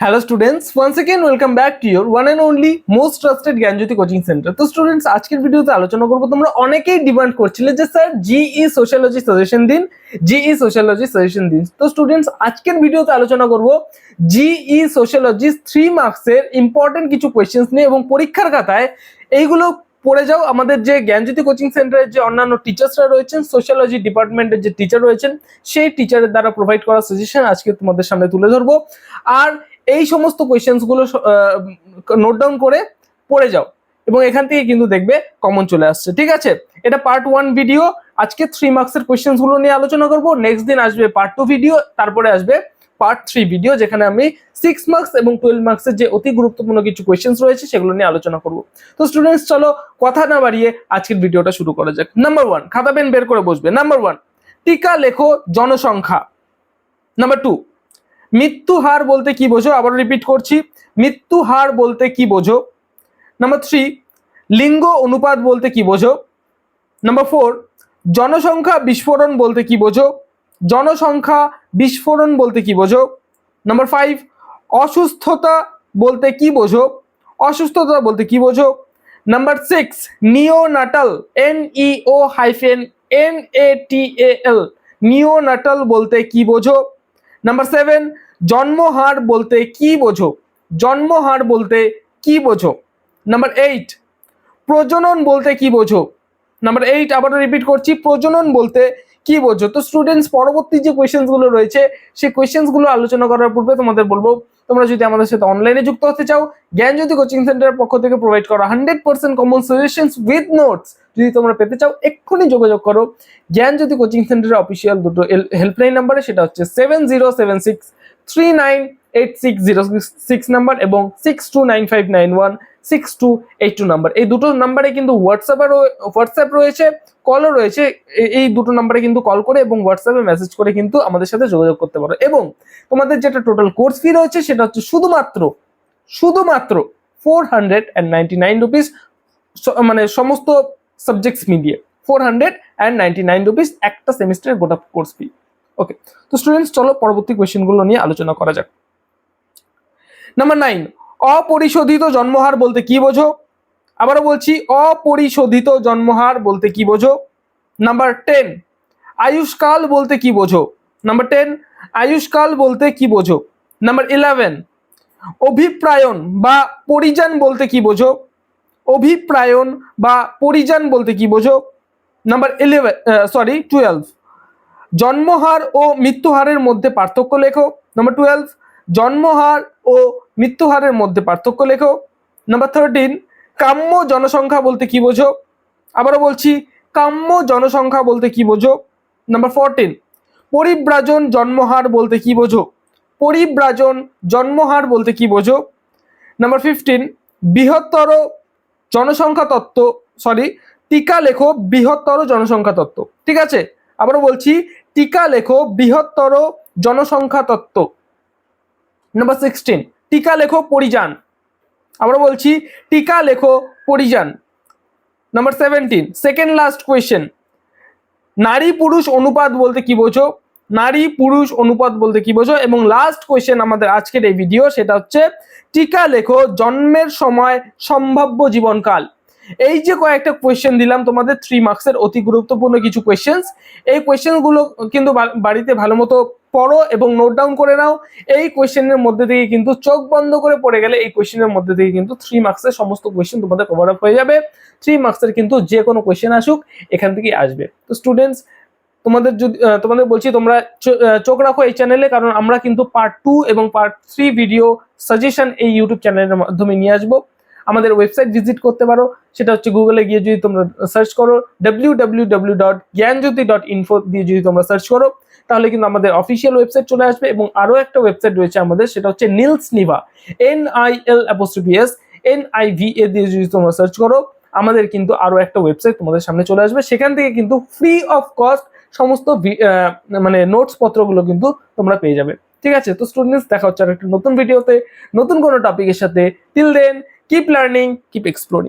Hello students, once again welcome back to your one and only most trusted Gyanjyoti coaching centre. তো students আজকের ভিডিওতে আলোচনা করব, তোমরা অনেকেই ডিমান্ড করছিলে যে স্যার জিই সোশ্যালজি সাজেশন দিন, জিই সোশ্যালজি সাজেশন দিন। তো স্টুডেন্টস আজকের ভিডিওতে আলোচনা করব জিই সোশ্যালজি 3 মার্কসের ইম্পর্টেন্ট কিছু কোশ্চেন্স নিয়ে এবং পরীক্ষার খাতায় এইগুলো পড়ে যাও। আমাদের যে জ্ঞানজ্যোতি কোচিং সেন্টারের যে অন্যান্য টিচার্সরা রয়েছেন, সোশ্যালজি ডিপার্টমেন্টের যে টিচার রয়েছেন, সেই টিচারের দ্বারা প্রোভাইড করা সাজেশন আজকে তোমাদের সামনে তুলে ধরবো। আর এই সমস্ত কোয়েশ্চেন্স গুলো নোট ডাউন করে পড়ে যাও এবং এখান থেকে কিন্তু দেখবে কমন চলে আসছে। ঠিক আছে, এটা পার্ট 1 ভিডিও। আজকে 3 মার্কসের কোয়েশ্চেন্স গুলো নিয়ে আলোচনা করব। নেক্সট দিন আসবে পার্ট 2 ভিডিও, তারপরে আসবে পার্ট 3 ভিডিও, যেখানে আমি 6 মার্কস এবং 12 মার্কসের যে অতি গুরুত্বপূর্ণ কিছু কোয়েশ্চেন্স রয়েছে সেগুলো নিয়ে আলোচনা করব। তো স্টুডেন্টস চলো কথা না বাড়িয়ে আজকের ভিডিওটা শুরু করা যাক। নাম্বার 1, খাতা পেন বের করে বসবে। নাম্বার 1, টিকা লেখো জনসংখ্যা। নাম্বার 2, মৃত্যু হার বলতে কি বোঝো? আবার রিপিট করছি, মৃত্যু হার বলতে কি বোঝো? নাম্বার 3, লিঙ্গ অনুপাত বলতে কি বোঝো? নাম্বার 4, জনসংখ্যা বিস্ফোরণ বলতে কি বোঝো? জনসংখ্যা বিস্ফোরণ বলতে কি বোঝো? নাম্বার 5, অসুস্থতা বলতে কি বোঝো? অসুস্থতা বলতে কি বোঝো? নাম্বার 6, নিওনাটাল, NEO-NATAL, নিওনাটাল বলতে কি বোঝো? নাম্বার 7, জন্মহার বলতে কি বোঝো? জন্মহার বলতে কি বোঝো? নাম্বার 8, প্রজনন বলতে কি বোঝো? নাম্বার 8, আবার রিপিট করছি, প্রজনন বলতে কি বোঝো? তো স্টুডেন্টস পরবর্তী যে কোয়েশ্চেন্স গুলো রয়েছে সেই কোয়েশ্চেন্স গুলো আলোচনা করার পূর্বে তোমাদের বলবো, তোমরা যদি আমাদের সাথে অনলাইনে যুক্ত হতে চাও, জ্ঞানজ্যোতি কোচিং সেন্টারের পক্ষ থেকে প্রোভাইড করা 100% কমন সাজেশনস উইথ নোটস যদি তোমরা পেতে চাও, এক্ষুনি যোগাযোগ করো জ্ঞানজ্যোতি কোচিং সেন্টারের অফিসিয়াল দুটো হেল্পলাইন নাম্বারে। সেটা হচ্ছে 7076398606 নাম্বার এবং 6295916282 নাম্বার। এই দুটো নাম্বারে কিন্তু হোয়াটসঅ্যাপ রয়েছে, কলও রয়েছে। এই দুটো নাম্বারে কিন্তু কল করে এবং হোয়াটসঅ্যাপে মেসেজ করে কিন্তু আমাদের সাথে যোগাযোগ করতে পারো। এবং তোমাদের যেটা টোটাল কোর্স ফি রয়েছে সেটা হচ্ছে শুধুমাত্র 499 রুপিস, মানে সমস্ত সাবজেক্টস মিলিয়ে 499 রুপিস একটা সেমিস্টারের গোটা কোর্স ফি। ওকে, তো স্টুডেন্টস চলো পরবর্তী কোয়েশ্চেনগুলো নিয়ে আলোচনা করা যাক। নাম্বার 9, অপরিশোধিত জন্মহার বলতে কি বোঝো? আবারও বলছি, অপরিশোধিত জন্মহার বলতে কি বোঝো? নাম্বার 10, আয়ুষ্কাল বলতে কি বোঝো? নাম্বার 10, আয়ুষ্কাল বলতে কি বোঝো? নাম্বার 11, অভিপ্রায়ন বা পরিযান বলতে কি বোঝো? অভিপ্রায়ন বা পরিযান বলতে কি বোঝো? নাম্বার 12, জন্মহার ও মৃত্যুহারের মধ্যে পার্থক্য লেখো। নাম্বার 12, জন্মহার ও মৃত্যুহারের মধ্যে পার্থক্য লেখো। নাম্বার 13, কাম্য জনসংখ্যা বলতে কি বোঝো? আবারও বলছি, কাম্য জনসংখ্যা বলতে কি বোঝো? নাম্বার 14, পরিব্রাজন জন্মহার বলতে কি বোঝো? পরিব্রাজন জন্মহার বলতে কি বোঝো? নাম্বার 15, বৃহত্তর জনসংখ্যা তত্ত্ব, টিকা লেখো বৃহত্তর জনসংখ্যা তত্ত্ব। ঠিক আছে, আবারও বলছি, টিকা লেখো বৃহত্তর জনসংখ্যা তত্ত্ব। নাম্বার 16, টিকা লেখো পরিযান। আবারও বলছি, টিকা লেখো পরিযান। নাম্বার 17, সেকেন্ড লাস্ট কোয়েশ্চেন, নারী পুরুষ অনুপাত বলতে কি বোঝো? নারী পুরুষ অনুপাত বলতে কি বোঝো? এবং লাস্ট কোয়েশ্চেন আমাদের আজকের এই ভিডিও, সেটা হচ্ছে টিকা লেখো জন্মের সময় সম্ভাব্য জীবনকাল। এই যে কয়েকটা কোয়েশ্চেন দিলাম তোমাদের 3 মার্কসের অতি গুরুত্বপূর্ণ কিছু কোয়েশ্চেন্স, এই কোয়েশ্চেনগুলো কিন্তু বাড়িতে ভালো মতো পড়ো এবং নোট ডাউন করে নাও। এই কোয়েশ্চেনের মধ্যে থেকে কিন্তু চোখ বন্ধ করে পড়ে গেলে এই কোয়েশ্চেনের মধ্যে থেকে কিন্তু 3 মার্কসের সমস্ত কোয়েশ্চেন তোমাদের কভার আপ হয়ে যাবে। 3 মার্কসের কিন্তু যে কোনো কোয়েশ্চেন আসুক এখান থেকেই আসবে। তো স্টুডেন্টস তোমাদের বলছি, তোমরা চোখ রাখো এই চ্যানেলে, কারণ আমরা কিন্তু পার্ট 2 এবং পার্ট 3 ভিডিও সাজেশন এই ইউটিউব চ্যানেলের মাধ্যমে নিয়ে আসবো। আমাদের ওয়েবসাইট ভিজিট করতে পারো, সেটা হচ্ছে গুগলে গিয়ে যদি তোমরা সার্চ করো www.gyanjyoti.info দিয়ে যদি তোমরা সার্চ করো, তাহলে কিন্তু আমাদের অফিসিয়াল ওয়েবসাইট চলে আসবে। এবং আরো একটা ওয়েবসাইট রয়েছে আমাদের, সেটা হচ্ছে NILSNIVA, NILSNIVA দিয়ে যদি তোমরা সার্চ করো, আমাদের কিন্তু আরো একটা ওয়েবসাইট তোমাদের সামনে চলে আসবে। সেখান থেকে কিন্তু ফ্রি অফ কস্ট সমস্ত মানে নোটস পত্রগুলো কিন্তু তোমরা পেয়ে যাবে। ঠিক আছে, তো স্টুডেন্টস দেখা হচ্ছে আর একটা নতুন ভিডিওতে নতুন কোনো টপিকের সাথে। Till then, keep learning, keep exploring.